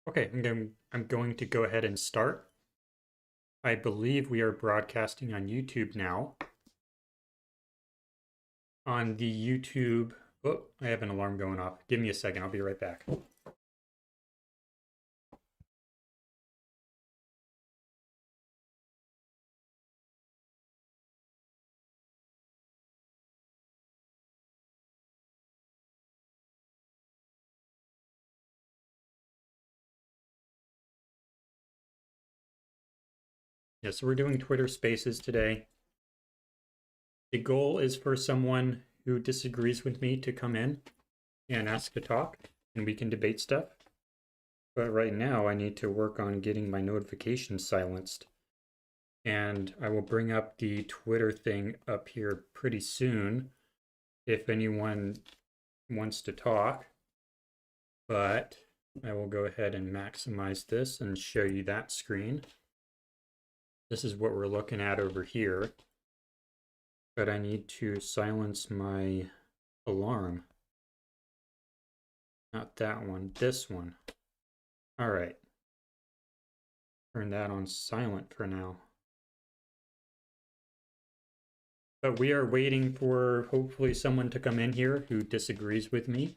Okay, I'm going to go ahead and start. I believe we are broadcasting on YouTube now. On the YouTube, oh, I have an alarm going off. Give me a second, I'll be right back. Yeah, so we're doing Twitter Spaces today. The goal is for someone who disagrees with me to come in and ask to talk, and we can debate stuff. But right now, I need to work on getting my notifications silenced. And I will bring up the Twitter thing up here pretty soon if anyone wants to talk. But I will go ahead and maximize this and show you that screen. This is what we're looking at over here. But I need to silence my alarm. Not that one, this one. All right. Turn that on silent for now. But we are waiting for hopefully someone to come in here who disagrees with me,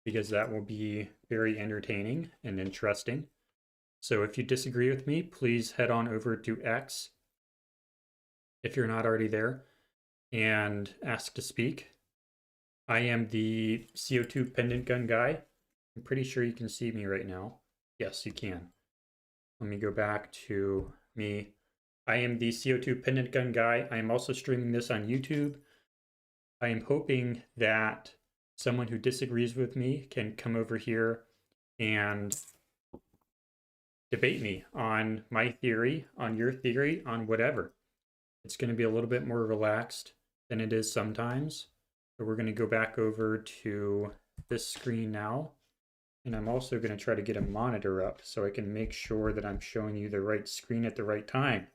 because that will be very entertaining and interesting. So if you disagree with me, please head on over to X if you're not already there and ask to speak. I am the CO2 pendant gun guy. I'm pretty sure you can see me right now. Yes, you can. Let me go back to me. I am the CO2 pendant gun guy. I am also streaming this on YouTube. I am hoping that someone who disagrees with me can come over here and debate me on my theory, on your theory, on whatever. It's going to be a little bit more relaxed than it is sometimes. So we're going to go back over to this screen now. And I'm also going to try to get a monitor up so I can make sure that I'm showing you the right screen at the right time,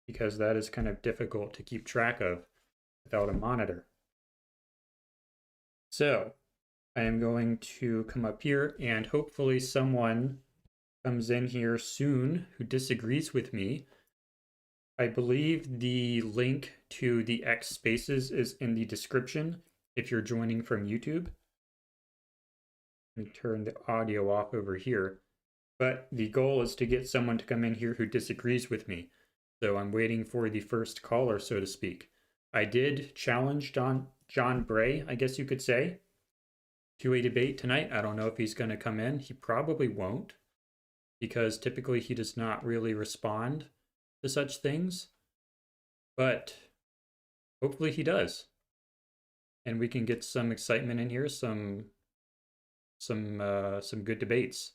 because that is kind of difficult to keep track of without a monitor. So I am going to come up here and hopefully someone comes in here soon who disagrees with me. I believe the link to the X Spaces is in the description if you're joining from YouTube. Let me turn the audio off over here. But the goal is to get someone to come in here who disagrees with me. So I'm waiting for the first caller, so to speak. I did challenge John Bray, I guess you could say, to a debate tonight. I don't know if he's going to come in. He probably won't, because typically he does not really respond to such things. But hopefully he does. And we can get some excitement in here, some good debates.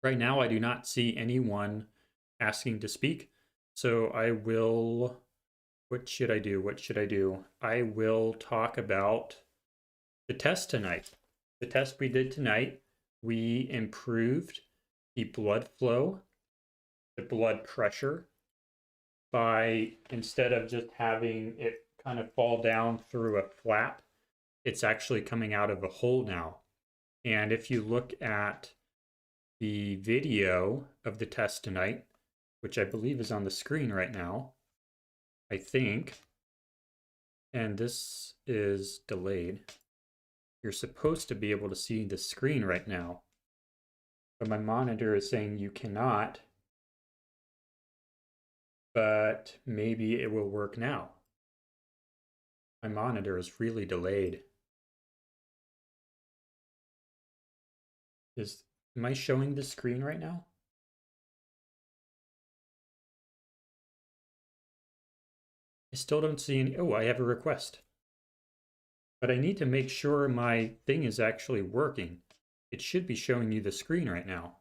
Right now, I do not see anyone asking to speak, so I will. What should I do? What should I do? I will talk about the test tonight. The test we did tonight, we improved the blood flow, the blood pressure, by instead of just having it kind of fall down through a flap, it's actually coming out of a hole now. And if you look at the video of the test tonight, which I believe is on the screen right now, I think, and this is delayed, you're supposed to be able to see the screen right now, but my monitor is saying you cannot, but maybe it will work now. My monitor is really delayed. Am I showing the screen right now? I still don't see any. Oh, I have a request. But I need to make sure my thing is actually working. It should be showing you the screen right now.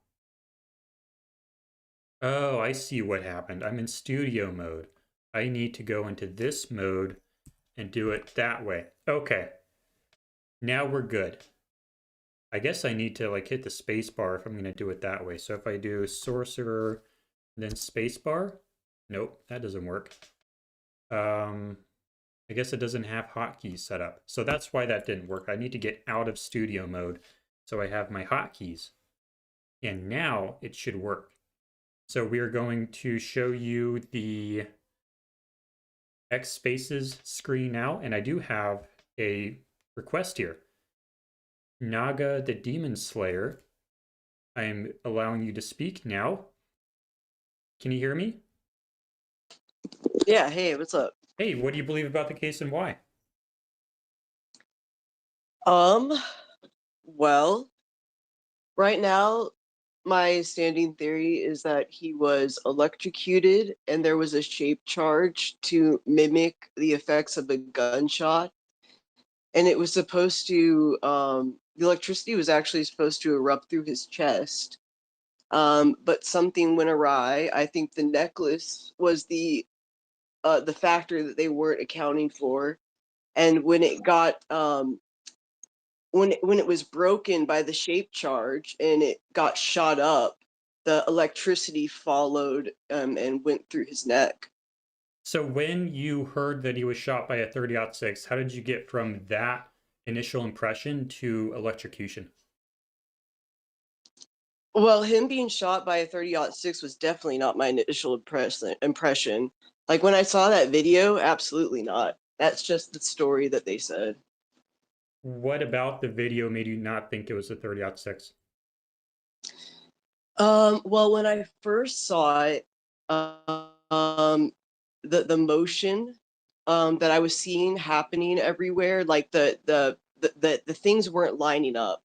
Oh, I see what happened. I'm in studio mode. I need to go into this mode and do it that way. Okay. Now we're good. I guess I need to like hit the space bar if I'm going to do it that way. So if I do sorcerer, then space bar. Nope, that doesn't work. I guess it doesn't have hotkeys set up. So that's why that didn't work. I need to get out of studio mode so I have my hotkeys. And now it should work. So we are going to show you the X Spaces screen now, and I do have a request here. Naga the Demon Slayer, I am allowing you to speak now. Can you hear me? Yeah, hey, what's up? Hey, what do you believe about the case and why? Um, well, right now, my standing theory is that he was electrocuted and there was a shape charge to mimic the effects of a gunshot. And it was supposed to, the electricity was actually supposed to erupt through his chest. But something went awry. I think the necklace was the factor that they weren't accounting for. And when it got when it was broken by the shape charge and it got shot up, the electricity followed and went through his neck. So when you heard that he was shot by a 30-06, how did you get from that initial impression to electrocution? Well, him being shot by a 30-06 was definitely not my initial impression. Like when I saw that video, absolutely not. That's just the story that they said. What about the video made you not think it was a 30-06? Well, when I first saw it, the motion that I was seeing happening everywhere, like the things weren't lining up.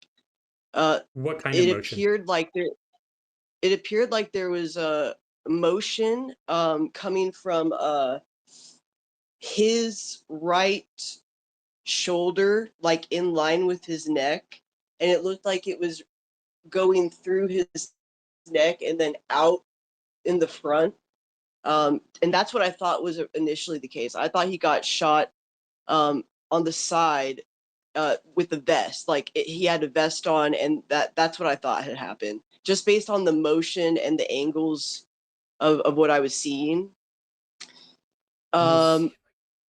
Uh, What kind of it motion? appeared like there was a motion coming from his right shoulder, like in line with his neck, and it looked like it was going through his neck and then out in the front. And that's what I thought was initially the case. I thought he got shot on the side with the vest, like he had a vest on, and that's what I thought had happened, just based on the motion and the angles of what I was seeing. Let me see Um, if I can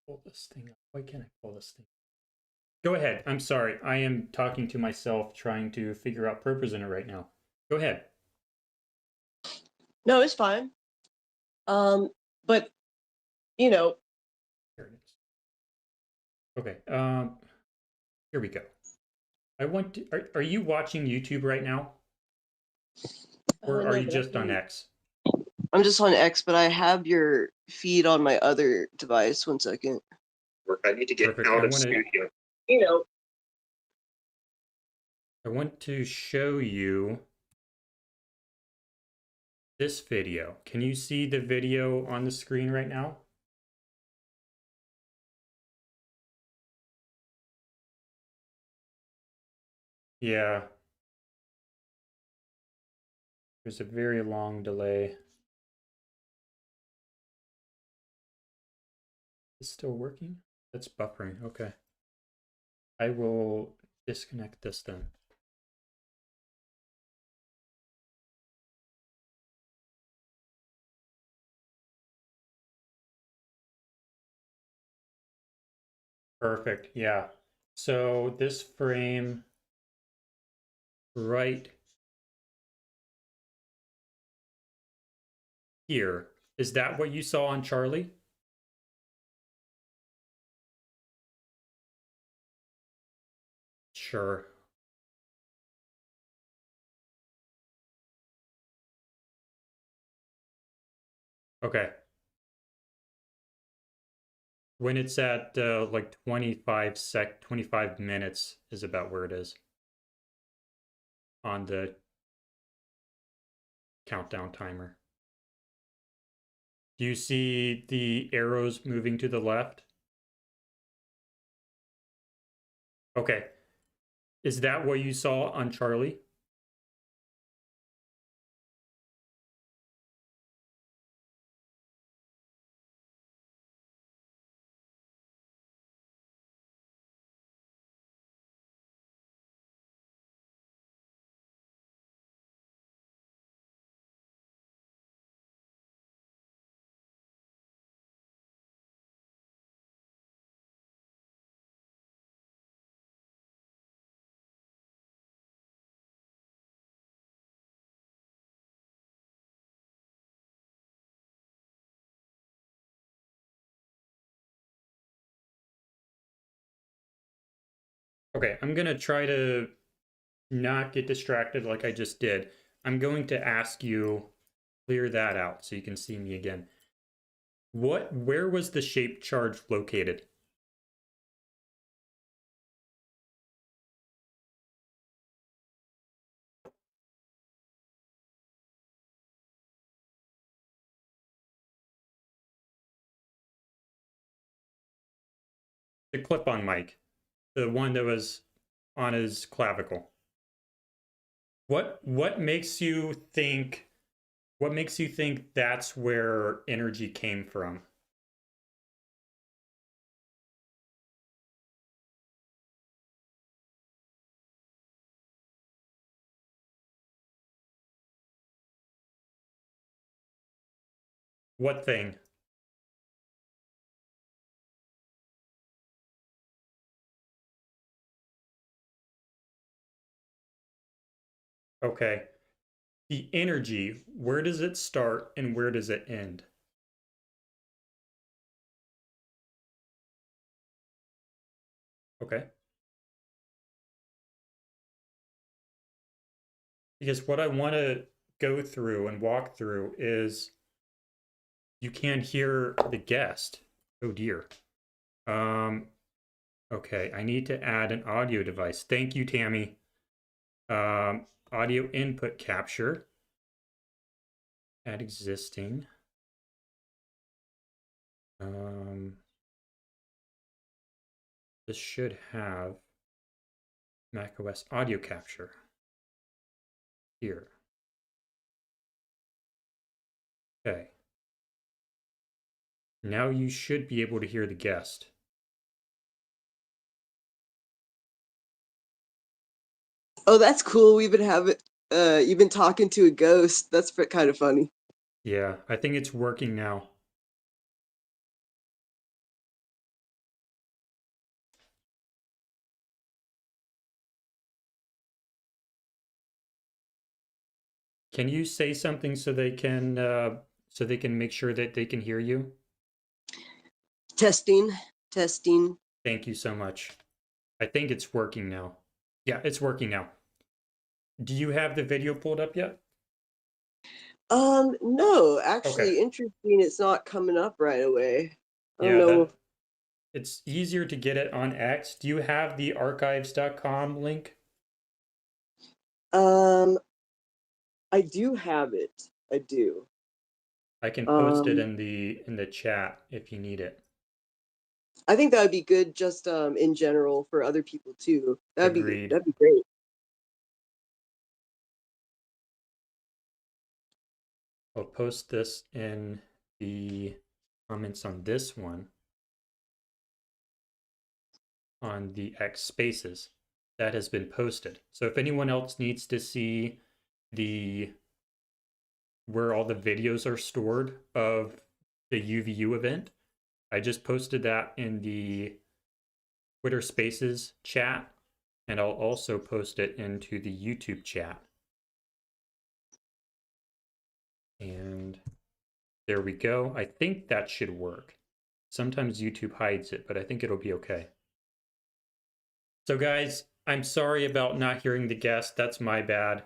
pull this thing up. Why can't I pull this thing? Go ahead. I'm sorry. I am talking to myself, trying to figure out purpose in it right now. Go ahead. no, it's fine. Um, but you know, Here it is. Okay. Here we go. I want to. Are you watching YouTube right now, or are no, you but I just on can. X? I'm just on X, but I have your feed on my other device. 1 second. I need to get Perfect. out of studio. You know, I want to show you this video. Can you see the video on the screen right now? Yeah, there's a very long delay. It's still working? That's buffering. Okay. I will disconnect this then. Perfect. Yeah. So this frame right here, is that what you saw on Charlie? Sure. Okay. When it's at like 25 minutes is about where it is on the countdown timer. Do you see the arrows moving to the left? Okay. Is that what you saw on Charlie? Okay, I'm gonna try to not get distracted like I just did. I'm going to ask you clear that out so you can see me again. Where was the shape charge located? The clip-on mic, the one that was on his clavicle. What makes you think that's where energy came from? What thing? Okay. The energy, where does it start and where does it end? Okay. Because what I want to go through and walk through is you can't hear the guest. Oh dear. Um, okay, I need to add an audio device. Thank you, Tammy. Audio input capture. Add existing. This should have macOS audio capture here. Okay. Now you should be able to hear the guest. Oh, that's cool. We've been having you've been talking to a ghost. That's kind of funny. Yeah, I think it's working now. Can you say something so they can make sure that they can hear you? Testing, testing. Thank you so much. I think it's working now. Yeah, it's working now. Do you have the video pulled up yet? No, Okay. actually, interesting. It's not coming up right away. I don't Yeah, know. that it's easier to get it on X. Do you have the archives.com link? Um, I do have it. I do. I can post it Um, in the chat if you need it. I think that would be good just in general for other people too. Agreed. That'd be great. I'll post this in the comments on this one on the X Spaces that has been posted. So if anyone else needs to see the where all the videos are stored of the UVU event, I just posted that in the Twitter Spaces chat, and I'll also post it into the YouTube chat. And there we go. I think that should work. Sometimes YouTube hides it, but I think it'll be okay. So guys, I'm sorry about not hearing the guest. That's my bad.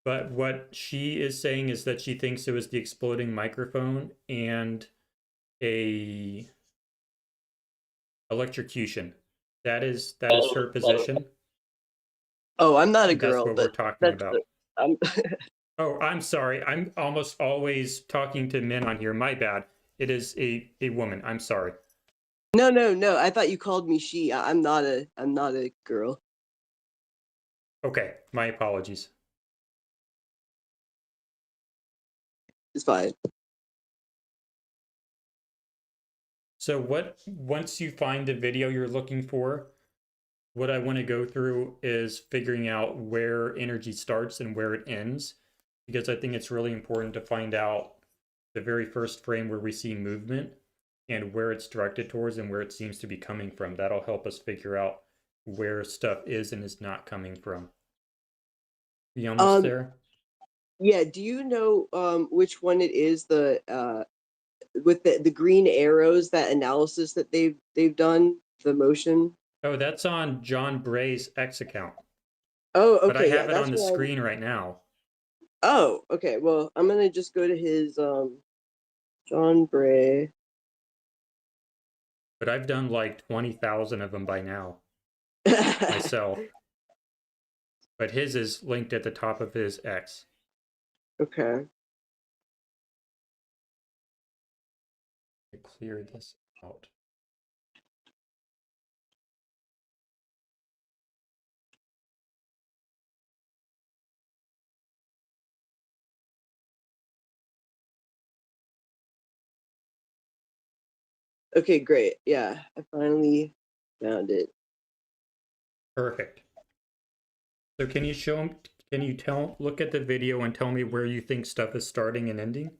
But what she is saying is that she thinks it was the exploding microphone and a electrocution. That is her position. Oh, I'm not a That's girl, what we're but talking that's about. I'm Oh, I'm sorry. I'm almost always talking to men on here. My bad. It is a woman. I'm sorry. no. I thought you called me she. I'm not a girl. Okay, my apologies. It's fine. So once you find the video you're looking for, what I want to go through is figuring out where energy starts and where it ends, because I think it's really important to find out the very first frame where we see movement and where it's directed towards and where it seems to be coming from. That'll help us figure out where stuff is and is not coming from. You almost Um, there? yeah. Do you know which one it is? The with the green arrows, that analysis that they've done, the motion. Oh, that's on John Bray's X account, Oh, but I okay, yeah, have it that's on the what I'm. screen right now. Oh, okay. Well, I'm gonna just go to his John Bray. But I've done like 20,000 of them by now myself. But his is linked at the top of his X. Okay. I clear this out. Okay, great. Yeah, I finally found it. Perfect. So can you show him? Can you look at the video and tell me where you think stuff is starting and ending?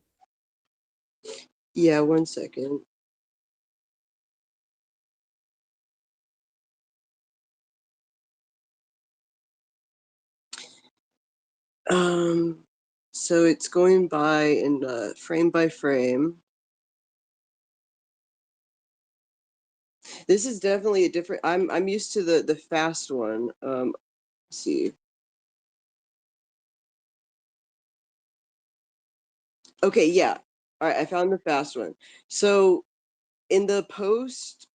Yeah, 1 second. Um, so it's going by in frame by frame. This is definitely a different. I'm used to the fast one. Let's see. Okay, yeah. All right, I found the fast one. So in the post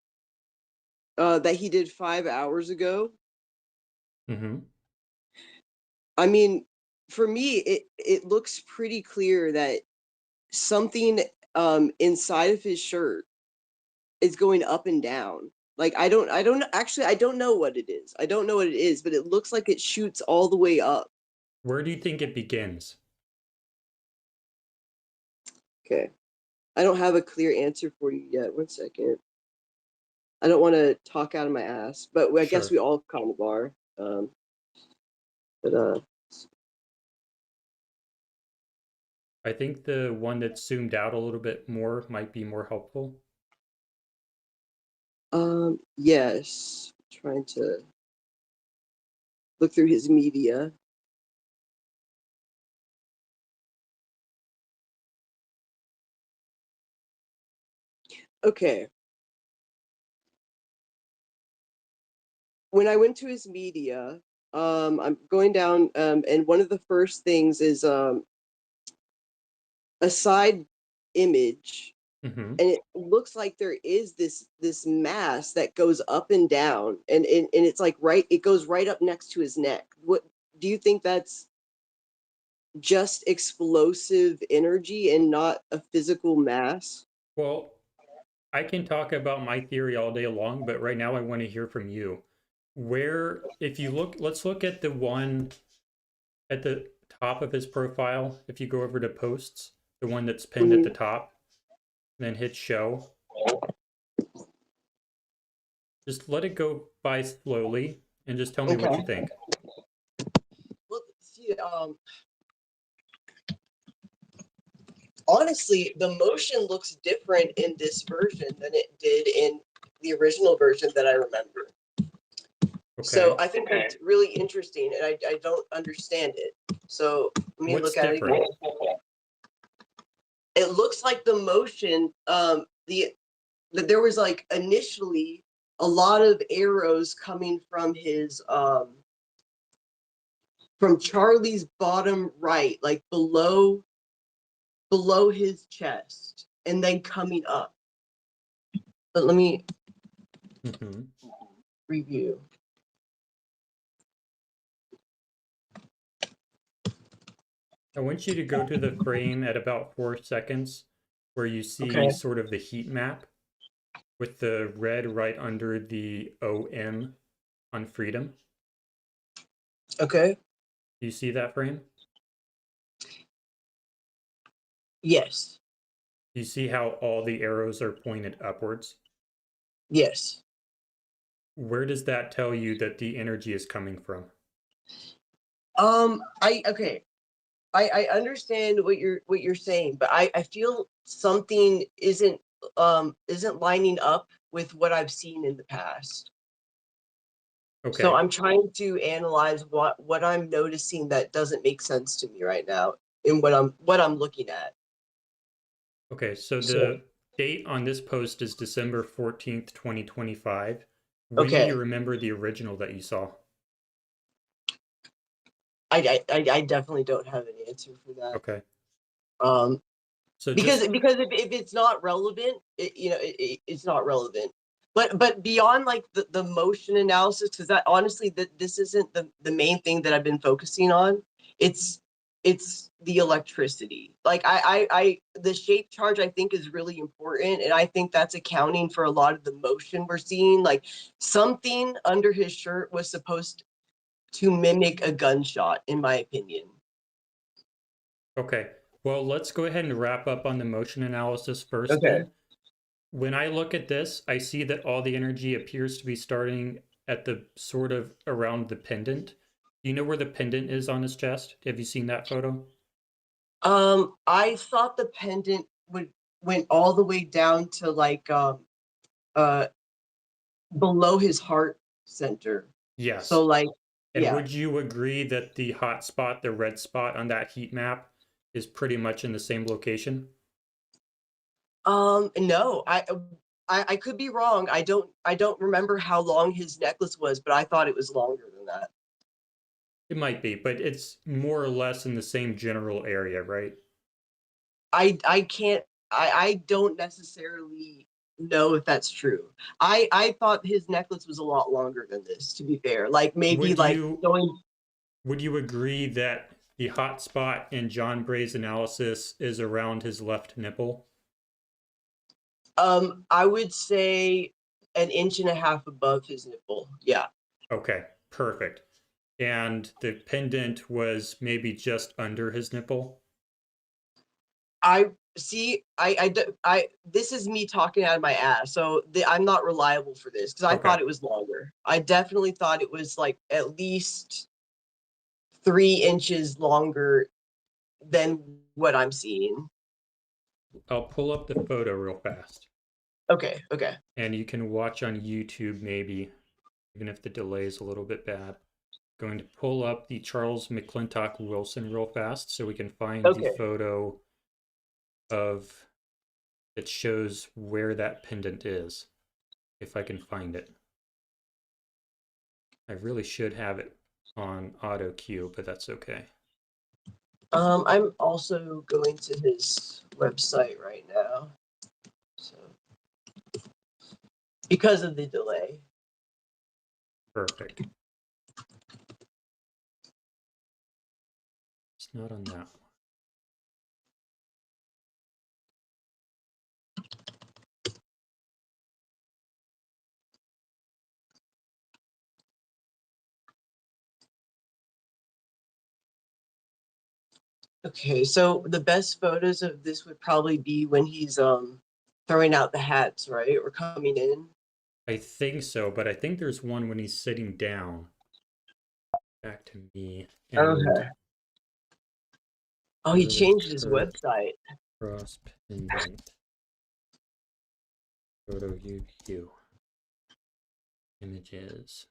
that he did 5 hours ago, Mm-hmm. I mean, for me, it looks pretty clear that something inside of his shirt is going up and down. Like I don't know what it is. I don't know what it is, but it looks like it shoots all the way up. Where do you think it begins? Okay. I don't have a clear answer for you yet. 1 second. I don't want to talk out of my ass, but I guess Sure. we all kind of are. But I think the one that's zoomed out a little bit more might be more helpful. yes, trying to look through his media. Okay. When I went to his media, I'm going down, and one of the first things is a side image, Mm-hmm. and it looks like there is this mass that goes up and down, and it's like it goes right up next to his neck. What do you think that's just explosive energy and not a physical mass? Well, I can talk about my theory all day long, but right now I want to hear from you. If you look, let's look at the one at the top of his profile. If you go over to posts, the one that's pinned at the Mhm. top, then hit show. Just let it go by slowly and just tell me what you Okay. think. Well, see, honestly, the motion looks different in this version than it did in the original version that I remember. So Okay. I think it's really interesting, and I don't understand it. So let me What's look at it different? again. It looks like the motion, the that there was like initially a lot of arrows coming from his from Charlie's bottom right, like below his chest, and then coming up. But let me Mm-hmm. review. I want you to go to the frame at about 4 seconds where you see Okay. sort of the heat map with the red right under the OM on freedom. Okay. Do you see that frame? Yes. Do you see how all the arrows are pointed upwards? Yes. Where does that tell you that the energy is coming from? I okay. I understand what you're saying, but I feel something isn't lining up with what I've seen in the past. So Okay. I'm trying to analyze what I'm noticing that doesn't make sense to me right now in what I'm looking at. Okay. So So the date on this post is December 14th, 2025. When do you Okay. remember the original that you saw? I definitely don't have an answer for that. Okay. Um, So because just if it's not relevant, it's not relevant. But beyond like the motion analysis, because that honestly that this isn't the main thing that I've been focusing on. It's it's the electricity. Like I the shape charge I think is really important, and I think that's accounting for a lot of the motion we're seeing. Like something under his shirt was supposed to mimic a gunshot, in my opinion. okay. Well, let's go ahead and wrap up on the motion analysis first Okay. then. When I look at this, I see that all the energy appears to be starting at the sort of around the pendant. Do you know where the pendant is on his chest? Have you seen that photo? I thought the pendant would went all the way down to like uh below his heart center. So Yes. like And yeah. would you agree that the hot spot, the red spot on that heat map, is pretty much in the same location? No, I could be wrong. I don't remember how long his necklace was, but I thought it was longer than that. It might be, but it's more or less in the same general area, right? I can't I don't necessarily know if that's true. I thought his necklace was a lot longer than this, to be fair. Like maybe Would like you going would you agree that the hot spot in John Bray's analysis is around his left nipple? I would say an inch and a half above his nipple. Yeah. Okay, perfect. And the pendant was maybe just under his nipple? I see. This is me talking out of my ass. So I'm not reliable for this because I Okay. thought it was longer. I definitely thought it was like at least 3 inches longer than what I'm seeing. I'll pull up the photo real fast. Okay. Okay. And you can watch on YouTube maybe, even if the delay is a little bit bad. Going to pull up the Charles McClintock Wilson real fast so we can find the Okay. photo of that shows where that pendant is, if I can find it. I really should have it on auto cue, but that's okay. I'm also going to his website right now. So because of the delay. Perfect. It's not on that one. Okay, so the best photos of this would probably be when he's throwing out the hats, right? Or coming in. I think so, but I think there's one when he's sitting down. Back to me. And Okay. Oh, he photo of changed his Kirk website. cross pendant. Photo UQ. Images.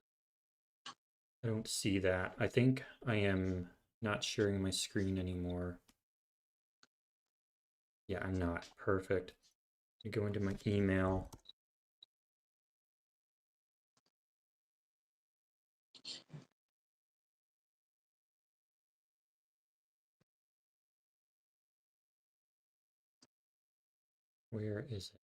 I don't see that. I think I am not sharing my screen anymore. Yeah, I'm not. Perfect. I go into my email. Where is it?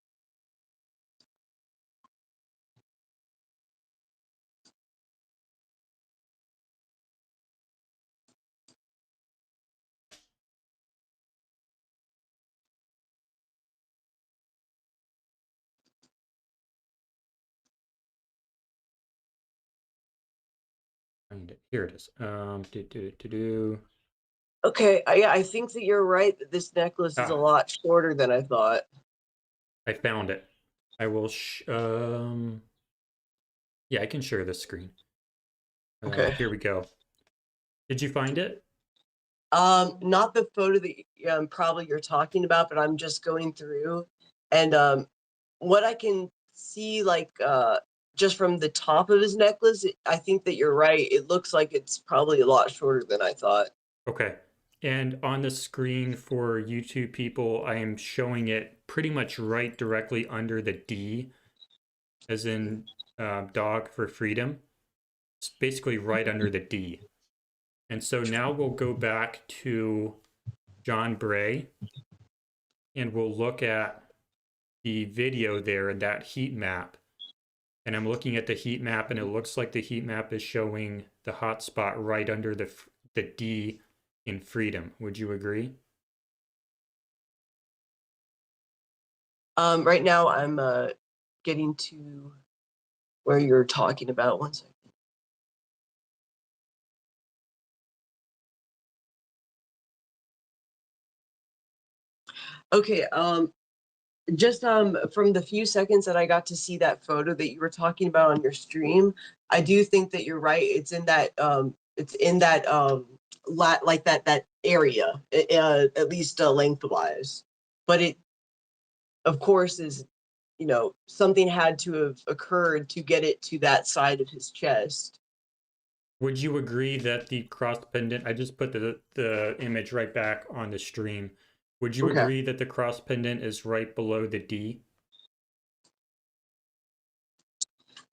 Find it. Here it is. Okay, yeah, I think that you're right that this necklace is a Ah, lot shorter than I thought. I found it. I will yeah, I can share this screen. Okay. Here we go. Did you find it? Not the photo that probably you're talking about, but I'm just going through, and what I can see, like just from the top of his necklace, I think that you're right. It looks like it's probably a lot shorter than I thought. Okay. And on the screen for YouTube people, I am showing it pretty much right directly under the D, as in dog for freedom. It's basically right under the D. And so now we'll go back to John Bray and we'll look at the video there and that heat map. And I'm looking at the heat map and it looks like the heat map is showing the hot spot right under the D in freedom. Would you agree? Right now I'm getting to where you're talking about. One second. Okay, just from the few seconds that I got to see that photo that you were talking about on your stream, I do think that you're right. It's in that like that area, at least lengthwise. But it, of course, is, you know, something had to have occurred to get it to that side of his chest. Would you agree that the cross pendant, I just put the image right back on the stream. Would you Okay. agree that the cross pendant is right below the D?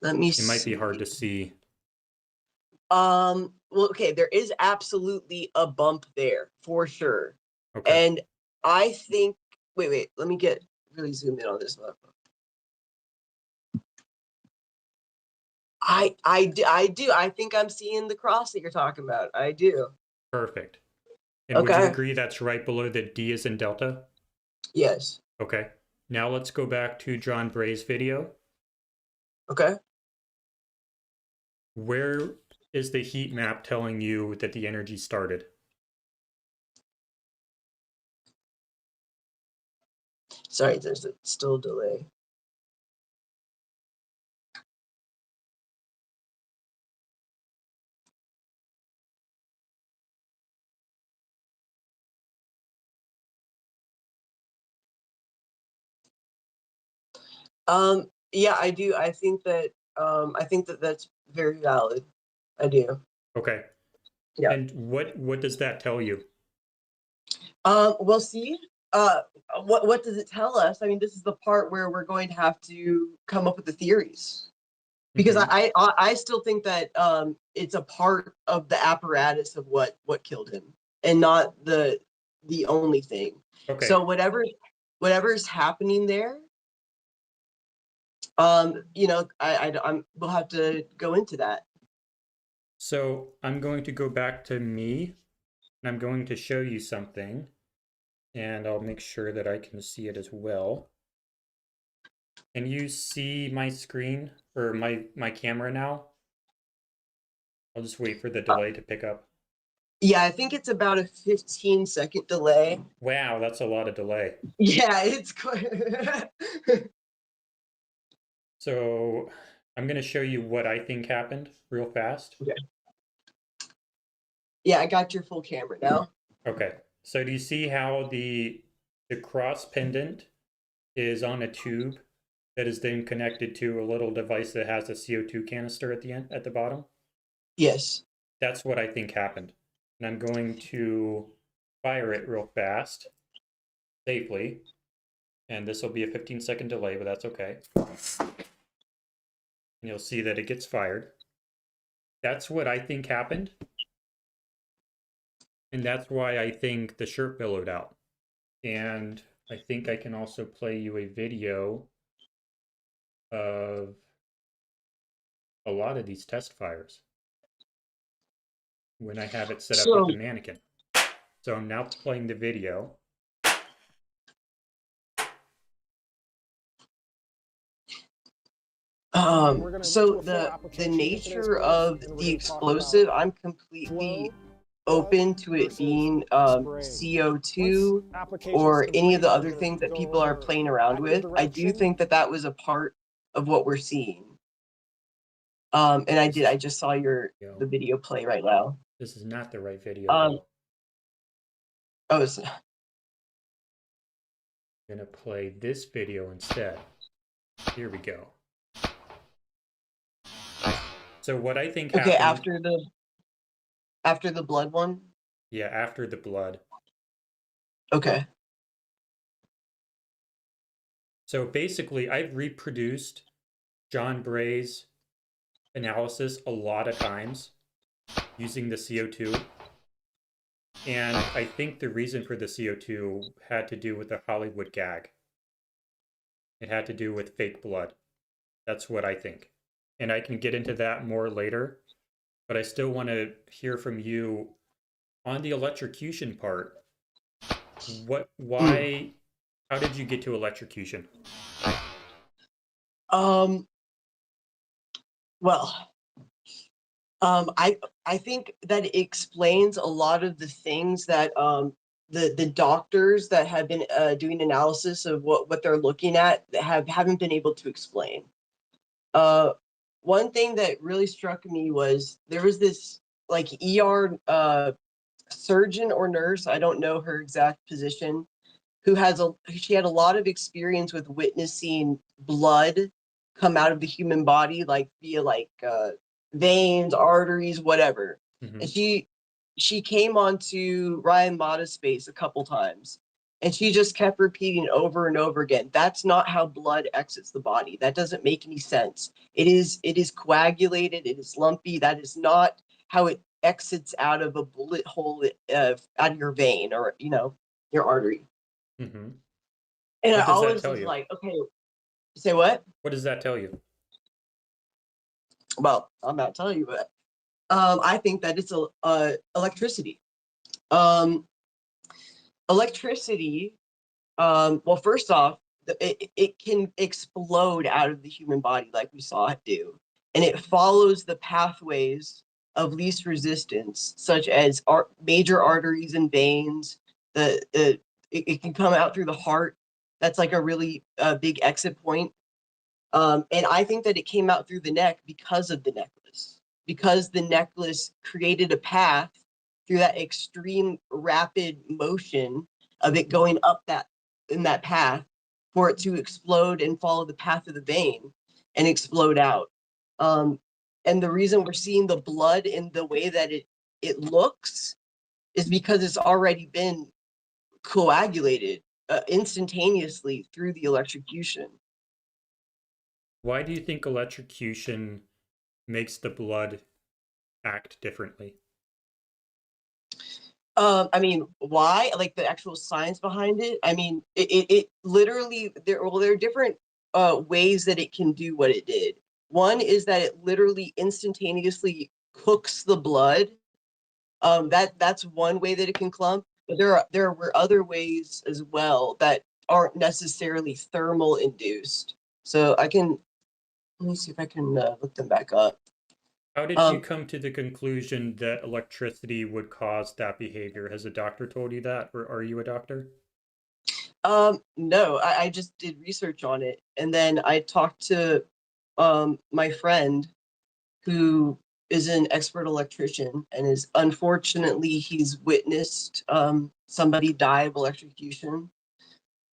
Let me It might be see. hard to see. Well, okay, there is absolutely a bump there for sure. Okay. And I think, wait, let me get really zoom in on this one. I do. I think I'm seeing the cross that you're talking about. I do. Perfect. And would you Okay. agree that's right below the D is in Delta? Yes. Okay. Now let's go back to John Bray's video. Okay. Where is the heat map telling you that the energy started? Sorry, there's still a delay. Yeah, I do. I think that that's very valid. I do. Okay. Yeah. And what does that tell you? We'll see. Uh, what does it tell us? I mean, this is the part where we're going to have to come up with the theories, because Mhm. I still think that it's a part of the apparatus of what killed him, and not the only thing. Okay. So whatever's happening there, you know, we'll have to go into that. So I'm going to go back to me and I'm going to show you something and I'll make sure that I can see it as well. Can you see my screen or my camera now? I'll just wait for the delay to pick up. Yeah, I think it's about a 15-second delay. Wow, that's a lot of delay. Yeah, it's quite. So I'm going to show you what I think happened real fast. Okay. Yeah, I got your full camera now. Okay. So do you see how the cross pendant is on a tube that is then connected to a little device that has a CO2 canister at the end at the bottom? Yes. That's what I think happened. And I'm going to fire it real fast, safely. And this will be a 15-second delay, but that's okay. And you'll see that it gets fired. That's what I think happened. And that's why I think the shirt billowed out. And I think I can also play you a video of a lot of these test fires when I have it set up with So, the mannequin. So I'm now playing the video. so the nature of the explosive, I'm completely open to it being CO2 or any of the other things that people are playing around with. I do think that that was a part of what we're seeing. And I just saw the video play right now. This is not the right video Um, though. oh, so, I'm gonna play this video instead. Here we go. So what I think okay, happened, after the blood one. yeah, after the blood. Okay. So basically, I've reproduced John Bray's analysis a lot of times using the CO2. And I think the reason for the CO2 had to do with the Hollywood gag. It had to do with fake blood. That's what I think. And I can get into that more later, but I still want to hear from you on the electrocution part. Mm. Why, how did you get to electrocution? Um, well, I think that it explains a lot of the things that the doctors that have been doing analysis of what they're looking at haven't been able to explain. Uh, One thing that really struck me was there was this like ER surgeon or nurse, I don't know her exact position, who she had a lot of experience with witnessing blood come out of the human body, like via veins, arteries, whatever. And Hmm. she came onto Ryan Mata's space a couple times, and she just kept repeating over and over again, that's not how blood exits the body. That doesn't make any sense. It is coagulated, it is lumpy. That is not how it exits out of a bullet hole, out of your vein, or your artery. Hmm. And I What does that always tell was you? like, okay, say what? What does that tell you? Well, I'm not telling you, but I think that it's electricity. Um, Electricity. Well, first off, it can explode out of the human body like we saw it do, and it follows the pathways of least resistance, such as major arteries and veins. It can come out through the heart. That's like a really big exit point. And I think that it came out through the neck because of the necklace, because the necklace created a path through that extreme rapid motion of it going up that in that path for it to explode and follow the path of the vein and explode out. Um, and the reason we're seeing the blood in the way that it looks is because it's already been coagulated instantaneously through the electrocution. Why do you think electrocution makes the blood act differently? I mean, why? Like the actual science behind it. I mean, it literally there are different ways that it can do what it did. One is that it literally instantaneously cooks the blood. That's one way that it can clump. But there were other ways as well that aren't necessarily thermal induced. So let me see if I can look them back up. How did you Um, come to the conclusion that electricity would cause that behavior? Has a doctor told you that, or are you a doctor? no, I just did research on it, and then I talked to my friend who is an expert electrician, and is unfortunately he's witnessed somebody die of electrocution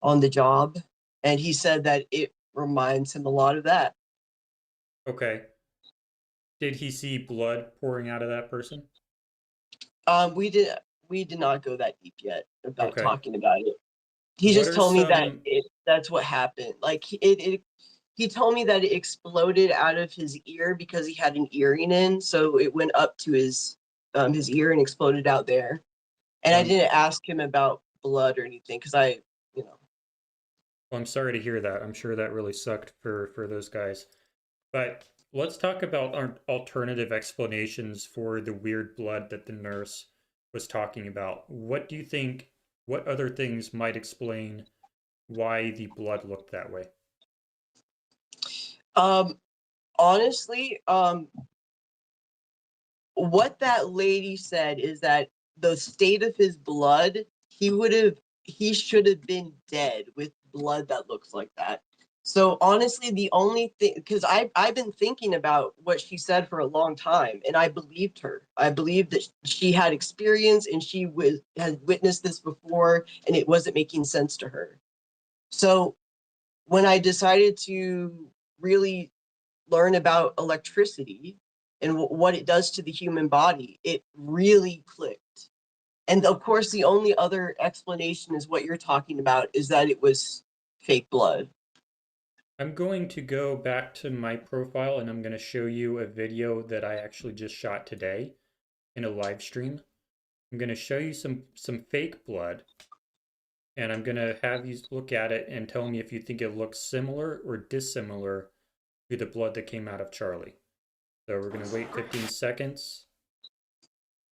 on the job, and he said that it reminds him a lot of that. Okay. Did he see blood pouring out of that person? We did not go that deep yet about Okay. talking about it. He What just are told me that some that's what happened. Like he told me that it exploded out of his ear because he had an earring in, so it went up to his ear and exploded out there. And I um didn't ask him about blood or anything because you know, well, I'm sorry to hear that. I'm sure that really sucked for those guys. But let's talk about our alternative explanations for the weird blood that the nurse was talking about. What do you think, what other things might explain why the blood looked that way? um, honestly, what that lady said is that the state of his blood, he should have been dead with blood that looks like that. So honestly, the only thing, because I've been thinking about what she said for a long time, and I believed her. I believed that she had experience and had witnessed this before, and it wasn't making sense to her. So when I decided to really learn about electricity and what it does to the human body, it really clicked. And of course, the only other explanation is what you're talking about, is that it was fake blood. I'm going to go back to my profile and I'm going to show you a video that I actually just shot today in a live stream. I'm going to show you some fake blood, and I'm going to have you look at it and tell me if you think it looks similar or dissimilar to the blood that came out of Charlie. So we're going to wait 15 seconds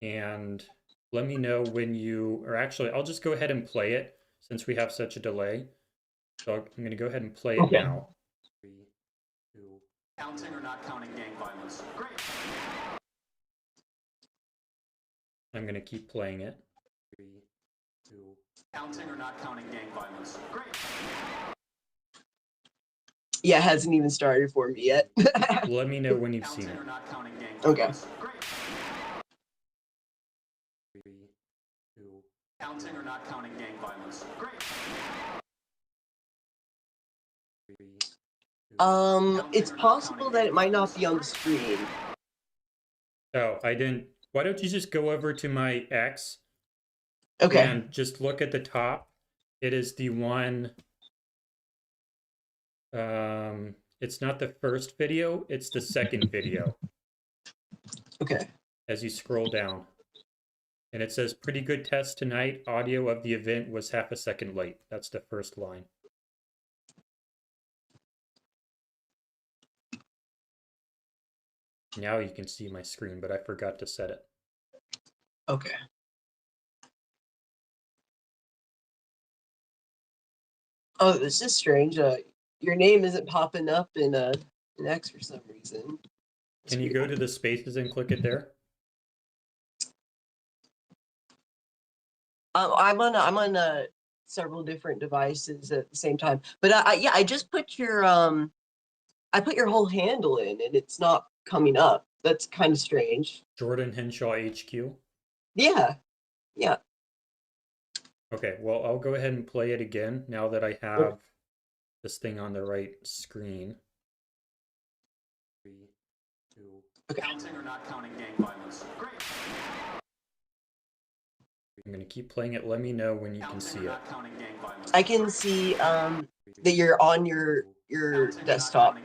and let me know when you, or actually, I'll just go ahead and play it since we have such a delay. So I'm going to go ahead and play it Okay. now. 3, 2, Counting or not counting gang violence? Great. I'm going to keep playing it. 3, 2. Counting or not counting gang violence? Great. Yeah, it hasn't even started for me yet. Let me know when you've seen Counting it. or not counting gang Okay. violence? Great. 3, 2. Counting or not counting gang violence? Great. 3, 2. It's possible that it might not be on the screen. Oh, I didn't. Why don't you just go over to my X Okay. and just look at the top? It is the one. It's not the first video, it's the second video Okay. as you scroll down. And it says, pretty good test tonight. Audio of the event was half a second late. That's the first line. Now you can see my screen, but I forgot to set it. Okay. Oh, this is strange. Your name isn't popping up in X for some reason. Can you go to the spaces and click it there? I'm on several different devices at the same time. But I just put your I put your whole handle in and it's not coming up. That's kind of strange. Jordan Henshaw HQ. Yeah. Yeah. Okay, well, I'll go ahead and play it again now that I have this thing on the right screen. 3, 2. Okay. Counting or not counting gang violence? Great. I'm going to keep playing it. Let me know when you can Counting see or it. not counting gang violence? I can see that you're on your desktop,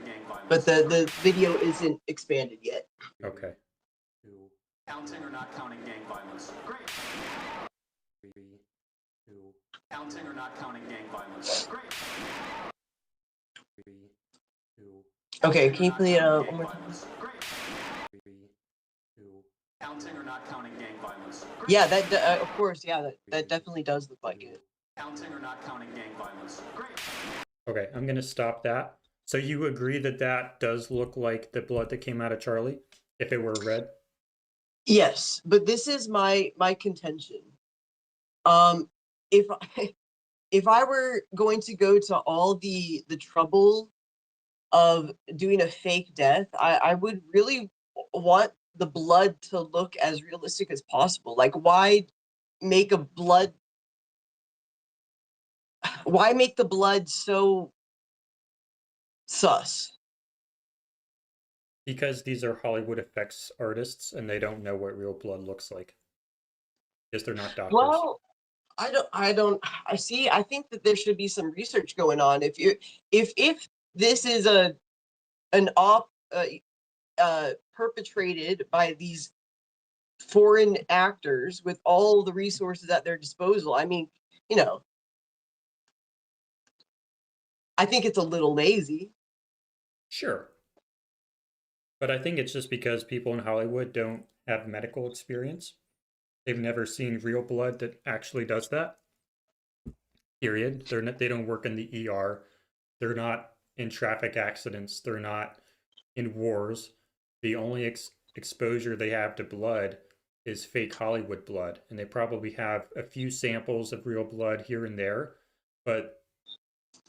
but the video isn't expanded yet. Okay. 2, Counting or not counting gang violence? Great. 3, 2. Counting or not counting gang violence? Great. 3, 2. Okay, can you play it one more time? Great. 3, 2. Counting or not counting gang violence? Great. Yeah, that of course, yeah, that definitely does look like it. Counting or not counting gang violence? Great. Okay, I'm going to stop that. So you agree that that does look like the blood that came out of Charlie if it were red? Yes, but this is my contention. If I if I were going to go to all the trouble of doing a fake death, I would really want the blood to look as realistic as possible. Like, make a blood? Why make the blood so sus? Because these are Hollywood effects artists and they don't know what real blood looks like. Because they're not doctors. Well, I see. I think that there should be some research going on. If this is an op perpetrated by these foreign actors with all the resources at their disposal, I mean, you know, I think it's a little lazy. Sure. But I think it's just because people in Hollywood don't have medical experience. They've never seen real blood that actually does that. Period. They don't work in the ER. They're not in traffic accidents. They're not in wars. The only exposure they have to blood is fake Hollywood blood. And they probably have a few samples of real blood here and there. But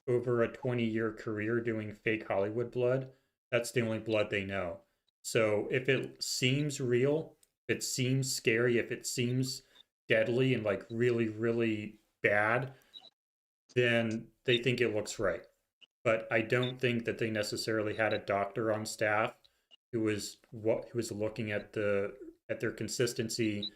over a 20-year career doing fake Hollywood blood, that's the only blood they know. So if it seems real, if it seems scary, if it seems deadly and like really, really bad, then they think it looks right. But I don't think that they necessarily had a doctor on staff who was looking at their consistency,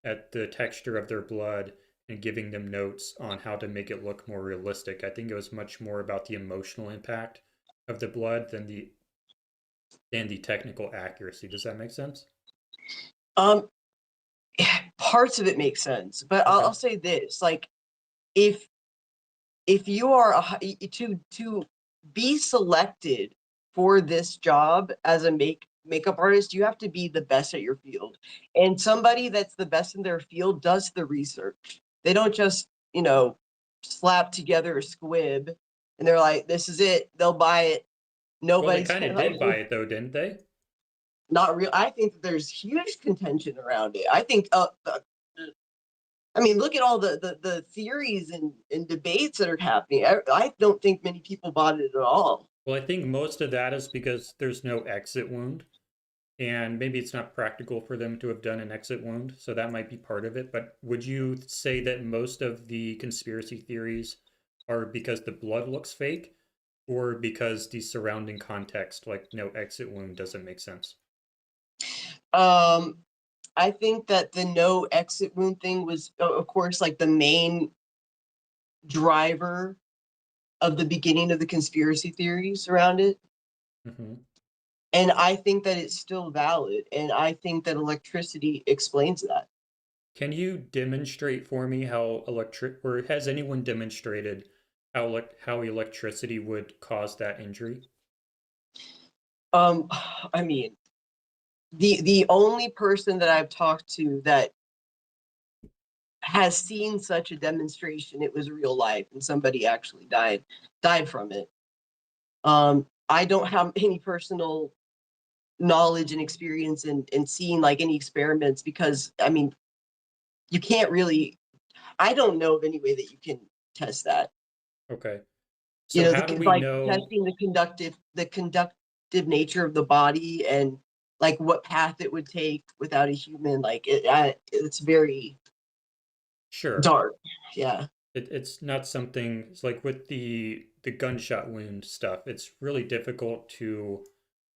at the texture of their blood, and giving them notes on how to make it look more realistic. I think it was much more about the emotional impact of the blood than the technical accuracy. Does that make sense? Um, parts of it make sense, but Okay. I'll say this: like, if you are to be selected for this job as a makeup artist, you have to be the best at your field. And somebody that's the best in their field does the research. They don't just, slap together a squib and they're like, this is it. They'll buy it. Well, they Nobody's kind of like, did buy it though, didn't they? not real. I think that there's huge contention around it. I think I mean, look at all the theories and debates that are happening. I don't think many people bought it at all. Well, I think most of that is because there's no exit wound, and maybe it's not practical for them to have done an exit wound, so that might be part of it. But would you say that most of the conspiracy theories are because the blood looks fake, or because the surrounding context, like no exit wound, doesn't make sense? Um, I think that the no exit wound thing was, of course, like the main driver of the beginning of the conspiracy theories around it. Hmm. And I think that it's still valid. And I think that electricity explains that. Can you demonstrate for me how or has anyone demonstrated how electricity would cause that injury? Um, I mean, the only person that I've talked to that has seen such a demonstration, it was real life, and somebody actually died from it. I don't have any personal knowledge and experience in seeing like any experiments, because I mean, you can't really, I don't know of any way that you can test that. Okay. You So know, how do we like know? testing the conductive nature of the body, and like what path it would take without a human. Like it's very Sure. dark. Yeah. It's not something, it's like with the gunshot wound stuff, it's really difficult to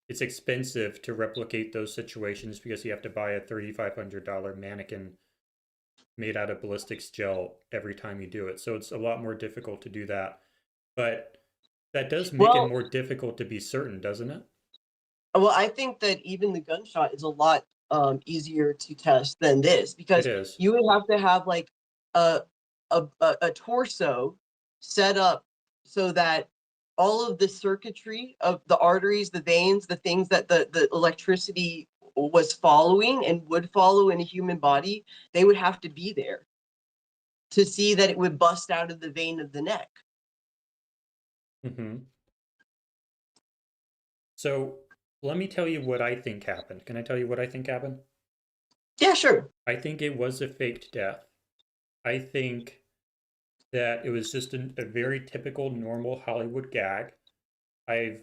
it's expensive to replicate those situations because you have to buy a $3,500 mannequin made out of ballistics gel every time you do it. So it's a lot more difficult to do that. But that does make it Well, more difficult to be certain, doesn't it? I think that even the gunshot is a lot easier to test than this, It because is. you would have to have like a a torso set up so that all of the circuitry of the arteries, the veins, the things that the electricity was following and would follow in a human body, they would have to be there to see that it would bust out of the vein of the neck. Hmm. So let me tell you what I think happened. Can I tell you what I think happened? Yeah, sure. I think it was a faked death. I think that it was just a very typical, normal Hollywood gag. I've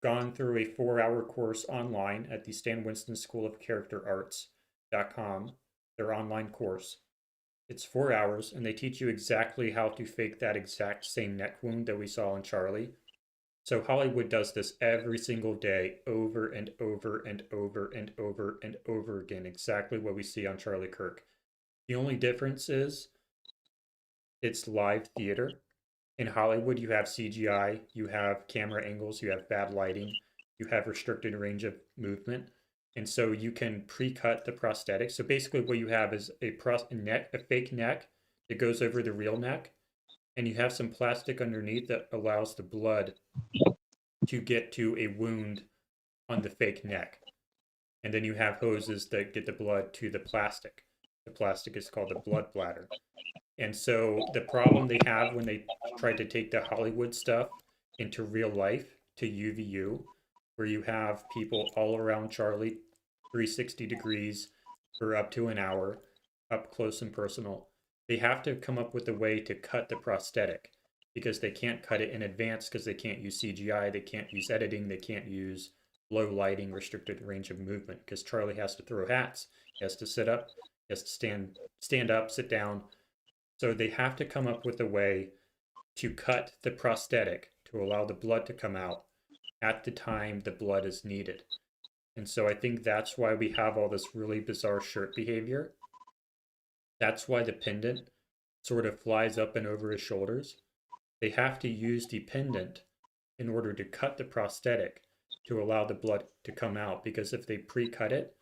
gone through a 4-hour course online at the Stan Winston School of Character Arts.com, their online course. It's 4 hours, and they teach you exactly how to fake that exact same neck wound that we saw in Charlie. So Hollywood does this every single day, over and over and over and over and over again, exactly what we see on Charlie Kirk. The only difference is it's live theater. In Hollywood, you have CGI, you have camera angles, you have bad lighting, you have restricted range of movement. And so you can pre-cut the prosthetic. So basically what you have is a fake neck that goes over the real neck, and you have some plastic underneath that allows the blood to get to a wound on the fake neck. And then you have hoses that get the blood to the plastic. The plastic is called the blood bladder. And so the problem they have when they try to take the Hollywood stuff into real life to UVU, where you have people all around Charlie 360 degrees for up to an hour, up close and personal, they have to come up with a way to cut the prosthetic because they can't cut it in advance because they can't use CGI, they can't use editing, they can't use low lighting, restricted range of movement because Charlie has to throw hats, he has to sit up, he has to stand up, sit down, so they have to come up with a way to cut the prosthetic to allow the blood to come out at the time the blood is needed. And so I think that's why we have all this really bizarre shirt behavior. That's why the pendant sort of flies up and over his shoulders. They have to use the pendant in order to cut the prosthetic to allow the blood to come out. Because if they pre-cut it,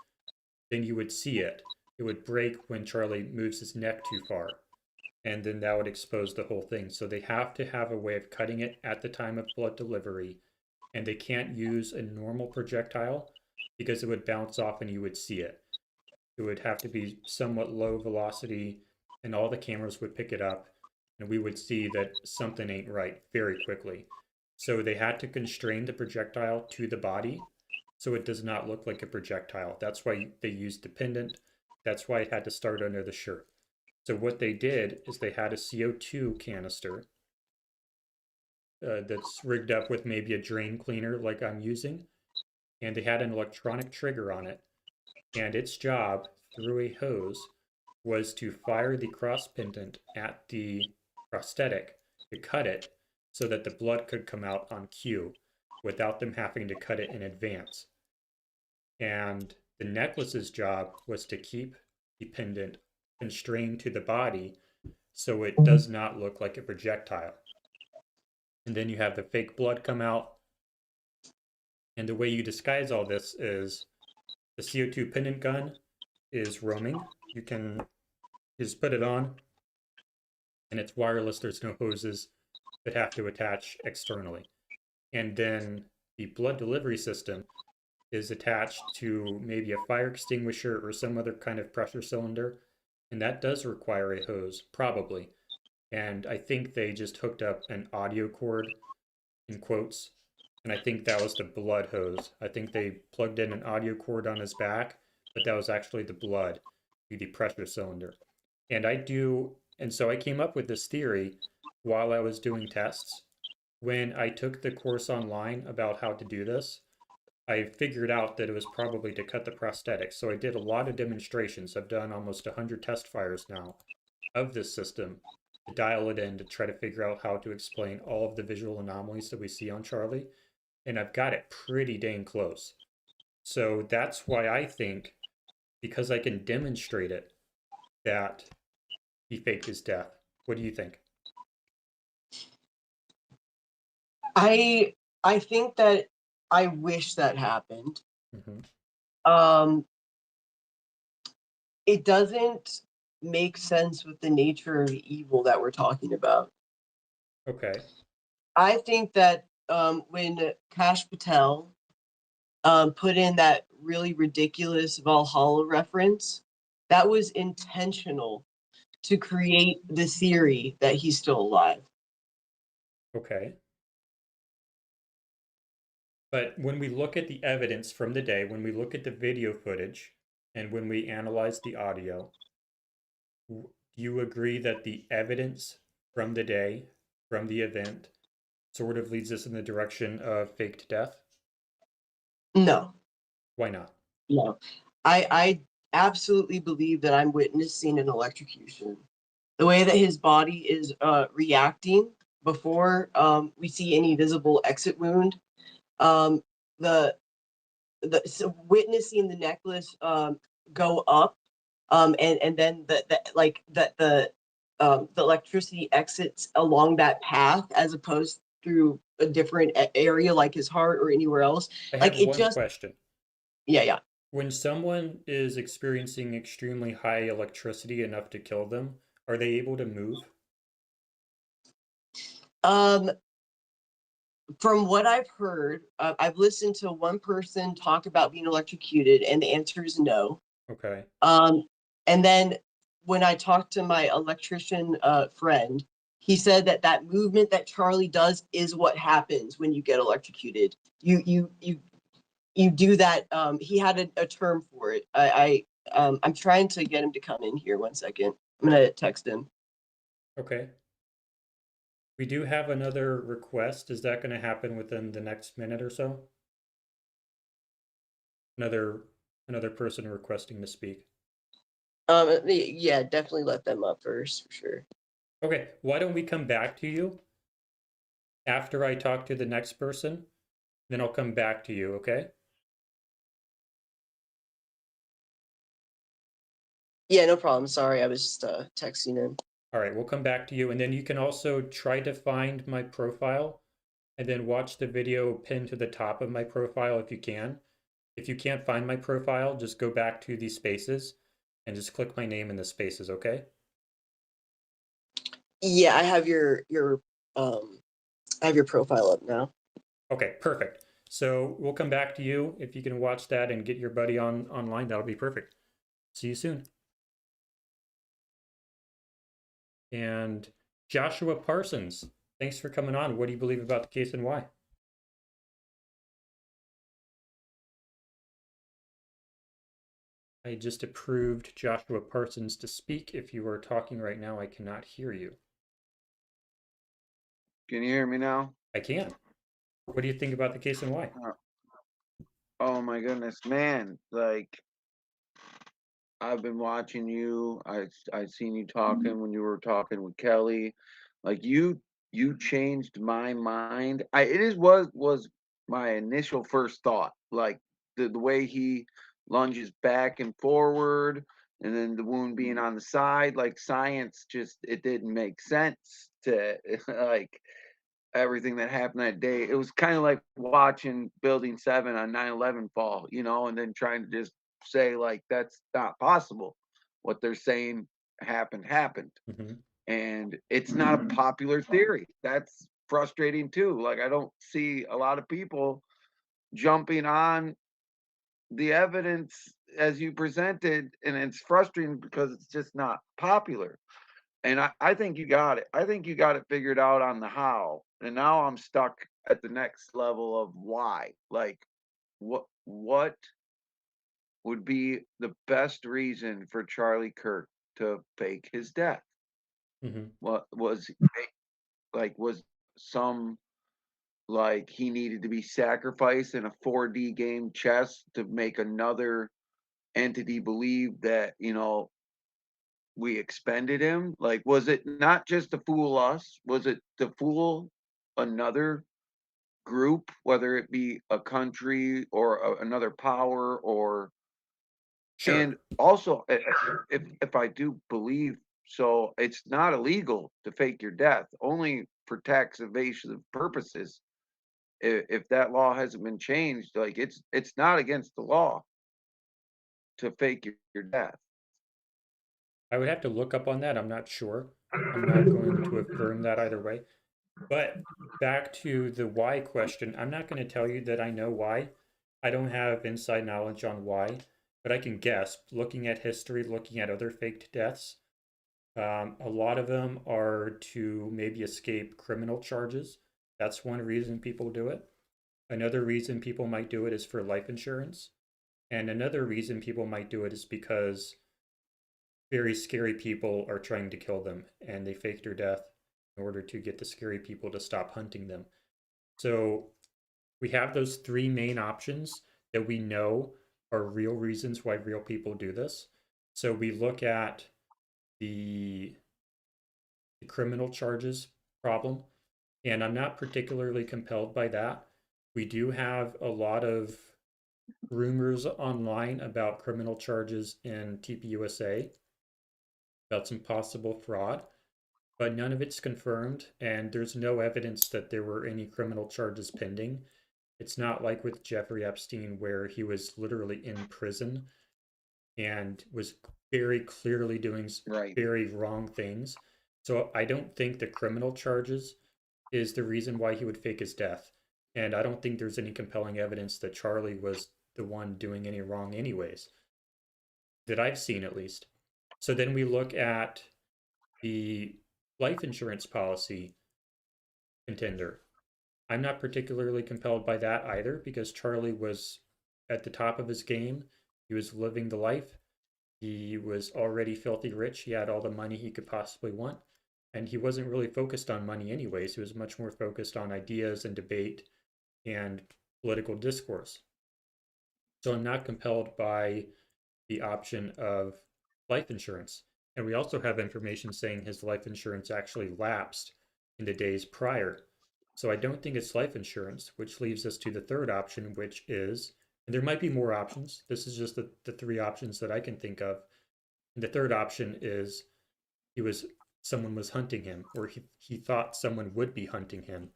then you would see it. It would break when Charlie moves his neck too far, and then that would expose the whole thing. So they have to have a way of cutting it at the time of blood delivery, and they can't use a normal projectile because it would bounce off and you would see it. It would have to be somewhat low velocity, and all the cameras would pick it up, and we would see that something ain't right very quickly. So they had to constrain the projectile to the body so it does not look like a projectile. That's why they used the pendant. That's why it had to start under the shirt. So what they did is they had a CO2 canister that's rigged up with maybe a drain cleaner like I'm using, and they had an electronic trigger on it, and its job through a hose was to fire the cross pendant at the prosthetic to cut it so that the blood could come out on cue without them having to cut it in advance. And the necklace's job was to keep the pendant constrained to the body so it does not look like a projectile. And then you have the fake blood come out. And the way you disguise all this is the CO2 pendant gun is roaming. You can just put it on, and it's wireless. There's no hoses that have to attach externally. And then the blood delivery system is attached to maybe a fire extinguisher or some other kind of pressure cylinder. And that does require a hose, probably. And I think they just hooked up an audio cord, in quotes, and I think that was the blood hose. I think they plugged in an audio cord on his back, but that was actually the blood to the pressure cylinder. And so I came up with this theory while I was doing tests. When I took the course online about how to do this, I figured out that it was probably to cut the prosthetic. So I did a lot of demonstrations. I've done almost 100 test fires now of this system to dial it in to try to figure out how to explain all of the visual anomalies that we see on Charlie. And I've got it pretty dang close. So that's why I think, because I can demonstrate it, that he faked his death. What do you think? I think that I wish that happened. Mm-hmm. It doesn't make sense with the nature of the evil that we're talking about. Okay. I think that when Kash Patel put in that really ridiculous Valhalla reference, that was intentional to create the theory that he's still alive. Okay. But when we look at the evidence from the day, when we look at the video footage, and when we analyze the audio, do you agree that the evidence from the day, from the event, sort of leads us in the direction of faked death? No, Why not? no. I absolutely believe that I'm witnessing an electrocution. The way that his body is reacting before we see any visible exit wound, the so witnessing the necklace go up, and then the electricity exits along that path as opposed through a different area like his heart or anywhere else. I Like have it one just, question. yeah. When someone is experiencing extremely high electricity enough to kill them, are they able to move? From what I've heard, I've listened to one person talk about being electrocuted, and the answer is no. Okay. And then when I talked to my electrician friend, he said that movement that Charlie does is what happens when you get electrocuted. You do that. He had a term for it. I'm trying to get him to come in here. 1 second. I'm gonna text him. Okay. We do have another request. Is that going to happen within the next minute or so? Another person requesting to speak. Yeah, definitely let them up first for sure. Okay, why don't we come back to you after I talk to the next person? Then I'll come back to you, okay? Yeah, no problem. Sorry, I was just texting him. All right, we'll come back to you. And then you can also try to find my profile and then watch the video pinned to the top of my profile if you can. If you can't find my profile, just go back to the spaces and just click my name in the spaces, okay? Yeah, I have I have your profile up now. Okay, perfect. So we'll come back to you. If you can watch that and get your buddy online, that'll be perfect. See you soon. And Joshua Parsons, thanks for coming on. What do you believe about the case and why? I just approved Joshua Parsons to speak. If you are talking right now, I cannot hear you. Can you hear me now? I can. What do you think about the case and why? Oh my goodness, man. Like I've been watching you. I seen you talking when you were talking with Kelly. Like you changed my mind. It is was my initial first thought. Like the way he lunges back and forward and then the wound being on the side, like science just it didn't make sense to like everything that happened that day. It was kind of like watching Building 7 on 9/11 fall, and then trying to just say like that's not possible. What they're saying happened. Mm-hmm. And it's not a popular theory. That's frustrating too. Like I don't see a lot of people jumping on the evidence as you presented, and it's frustrating because it's just not popular. And I think you got it. I think you got it figured out on the how. And now I'm stuck at the next level of why. Like what would be the best reason for Charlie Kirk to fake his death? Mm-hmm. What was was some like he needed to be sacrificed in a 4D game chess to make another entity believe that, we expended him? Like, was it not just to fool us? Was it to fool another group, whether it be a country or another power, or Sure. and also if I do believe so, it's not illegal to fake your death, only for tax evasive purposes. If that law hasn't been changed, like it's not against the law to fake your death. I would have to look up on that. I'm not sure. I'm not going to affirm that either way. But back to the why question, I'm not going to tell you that I know why. I don't have inside knowledge on why, but I can guess looking at history, looking at other faked deaths. A lot of them are to maybe escape criminal charges. That's one reason people do it. Another reason people might do it is for life insurance. And another reason people might do it is because very scary people are trying to kill them and they fake their death in order to get the scary people to stop hunting them. So we have those three main options that we know are real reasons why real people do this. So we look at the, the criminal charges problem, and I'm not particularly compelled by that. We do have a lot of rumors online about criminal charges in TPUSA, about some possible fraud, but none of it's confirmed, and there's no evidence that there were any criminal charges pending. It's not like with Jeffrey Epstein, where he was literally in prison and was very clearly doing Right. very wrong things. So I don't think the criminal charges is the reason why he would fake his death. And I don't think there's any compelling evidence that Charlie was the one doing any wrong, anyways, that I've seen at least. So then we look at the life insurance policy contender. I'm not particularly compelled by that either because Charlie was at the top of his game. He was living the life. He was already filthy rich. He had all the money he could possibly want. And he wasn't really focused on money anyways. He was much more focused on ideas and debate and political discourse. So I'm not compelled by the option of life insurance. And we also have information saying his life insurance actually lapsed in the days prior. So I don't think it's life insurance, which leaves us to the third option, which is, and there might be more options. This is just the three options that I can think of. And the third option is someone was hunting him, or he thought someone would be hunting him.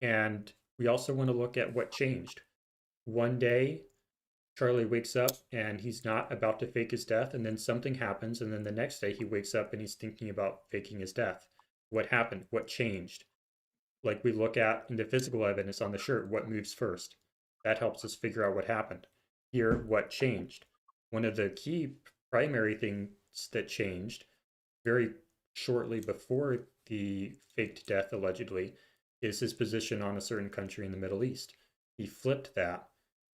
And we also want to look at what changed. One day, Charlie wakes up and he's not about to fake his death, and then something happens, and then the next day he wakes up and he's thinking about faking his death. What happened? What changed? Like we look at in the physical evidence on the shirt, what moves first? That helps us figure out what happened. Here, what changed? One of the key primary things that changed very shortly before the faked death, allegedly, is his position on a certain country in the Middle East. He flipped that,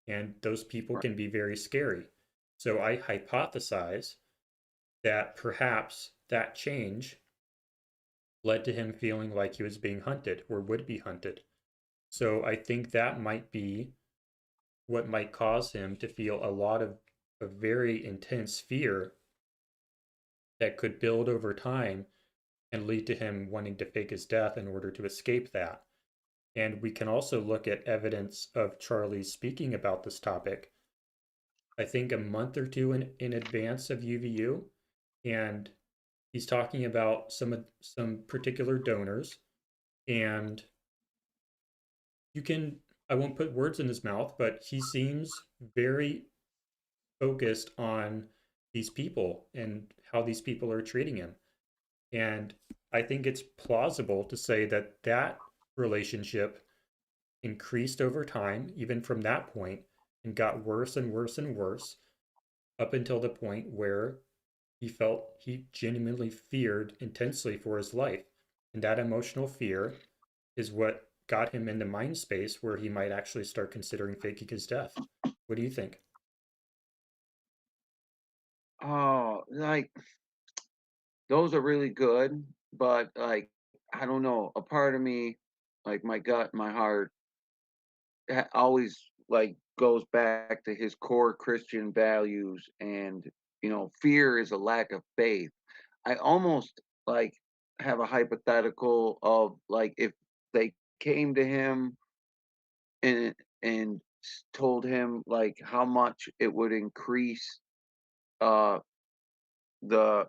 and those people Right. can be very scary. So I hypothesize that perhaps that change led to him feeling like he was being hunted or would be hunted. So I think that might be what might cause him to feel a lot of a very intense fear that could build over time and lead to him wanting to fake his death in order to escape that. And we can also look at evidence of Charlie speaking about this topic, I think a month or two in advance of UVU. And he's talking about some particular donors. And you can, I won't put words in his mouth, but he seems very focused on these people and how these people are treating him. And I think it's plausible to say that that relationship increased over time, even from that point, and got worse and worse and worse up until the point where he felt he genuinely feared intensely for his life. And that emotional fear is what got him into mind space where he might actually start considering faking his death. What do you think? Oh, like those are really good, but like I don't know. A part of me, like my gut, my heart, always like goes back to his core Christian values, and fear is a lack of faith. I almost like have a hypothetical of like if they came to him and told him like how much it would increase uh the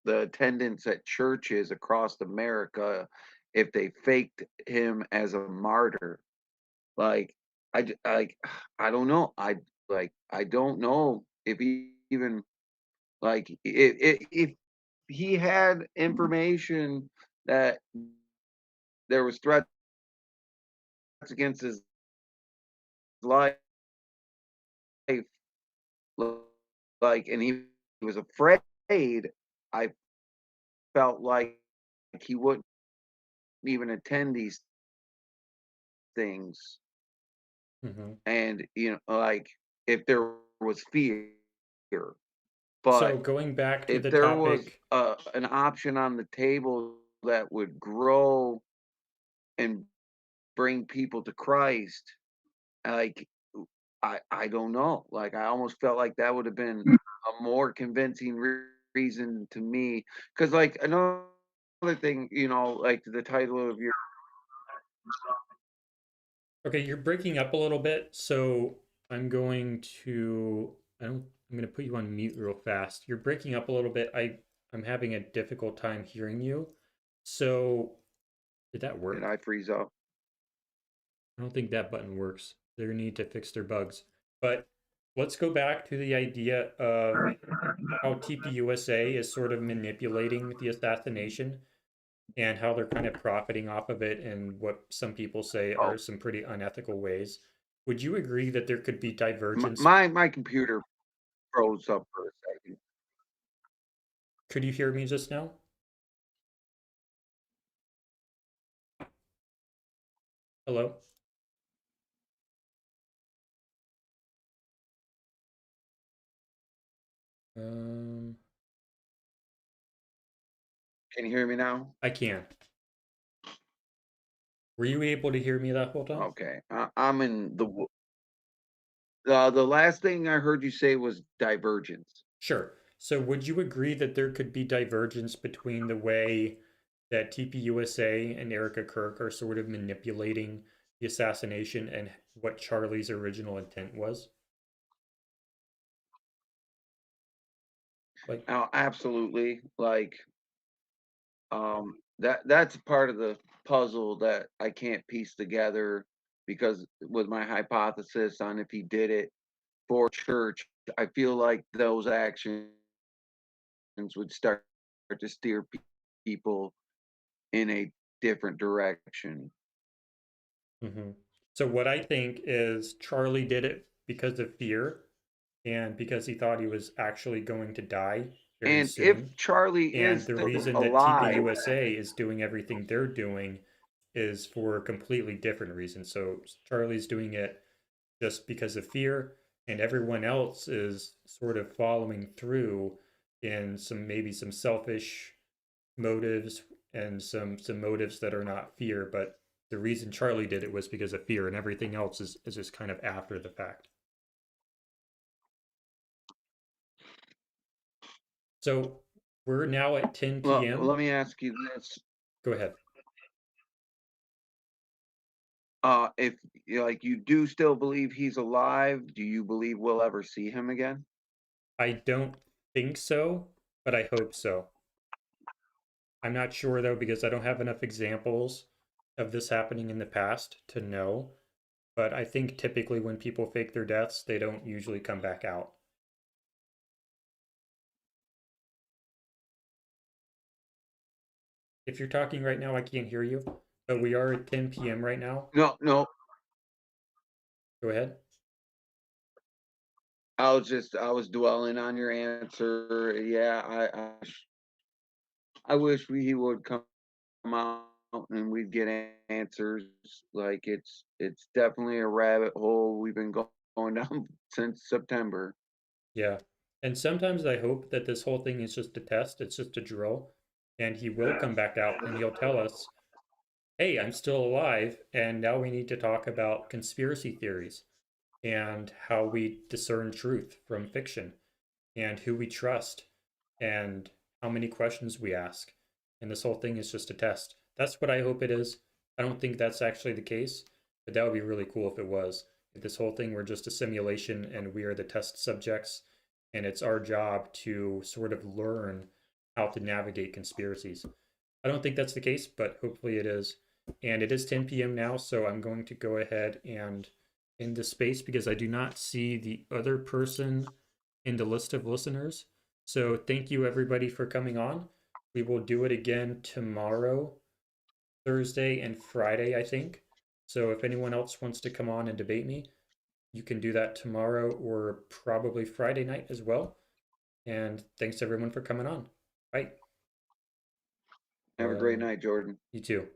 attendance at churches across America if they faked him as a martyr. Like like I don't know. I don't know if he even like if he had information that there was threats against his life, like, and he was afraid. I felt like he wouldn't even attend these things, Mm-hmm. and like if there was fear, So but going back to if the there was topic, an option on the table that would grow and bring people to Christ, like I don't know. Like I almost felt like that would have been a more convincing reason to me. Because like another thing, like the title of your okay, you're breaking up a little bit, so I'm going to put you on mute real fast. You're breaking up a little bit. I'm having a difficult time hearing you. So, did that did work? I freeze up? I don't think that button works. They need to fix their bugs. But let's go back to the idea of how TPUSA is sort of manipulating the assassination and how they're kind of profiting off of it in what some people say Oh, are some pretty unethical ways. Would you agree that there could be my divergence? my computer froze up for a second. Could you hear me just now? Hello? Um, Can you hear me now? I can. Were you able to hear me that whole time? Okay, I'm in the last thing I heard you say was divergence. Sure. So would you agree that there could be divergence between the way that TPUSA and Erica Kirk are sort of manipulating the assassination and what Charlie's original intent was? Like, Absolutely, like that's part of the puzzle that I can't piece together because with my hypothesis on if he did it for church, I feel like those actions would start to steer people in a different direction. So what I think is Charlie did it because of fear and because he thought he was actually going to die very And if soon. Charlie And is the still reason that TV alive, USA is doing everything they're doing is for completely different reasons. So Charlie's doing it just because of fear, and everyone else is sort of following through in maybe some selfish motives and some motives that are not fear, but the reason Charlie did it was because of fear, and everything else is just kind of after the fact. So we're now at 10 well, p.m. let me ask you this. Go ahead. If like you do still believe he's alive, do you believe we'll ever see him again? I don't think so, but I hope so. I'm not sure though, because I don't have enough examples of this happening in the past to know. But I think typically when people fake their deaths, they don't usually come back out. If you're talking right now, I can't hear you, but we are at 10 p.m. right now. No, no. Go ahead. I was dwelling on your answer. Yeah, I wish he would come out and we'd get answers. Like it's definitely a rabbit hole we've been going down since September. Yeah. And sometimes I hope that this whole thing is just a test, it's just a drill, and he will come back out and he'll tell us, hey, I'm still alive, and now we need to talk about conspiracy theories and how we discern truth from fiction and who we trust and how many questions we ask. And this whole thing is just a test. That's what I hope it is. I don't think that's actually the case, but that would be really cool if it was. If this whole thing were just a simulation and we are the test subjects, and it's our job to sort of learn how to navigate conspiracies. I don't think that's the case, but hopefully it is. And it is 10 p.m. now, so I'm going to go ahead and end the space because I do not see the other person in the list of listeners. So thank you everybody for coming on. We will do it again tomorrow, Thursday, and Friday, I think. So if anyone else wants to come on and debate me, you can do that tomorrow or probably Friday night as well. And thanks everyone for coming on. Bye. Have a great night, Jordan. You too.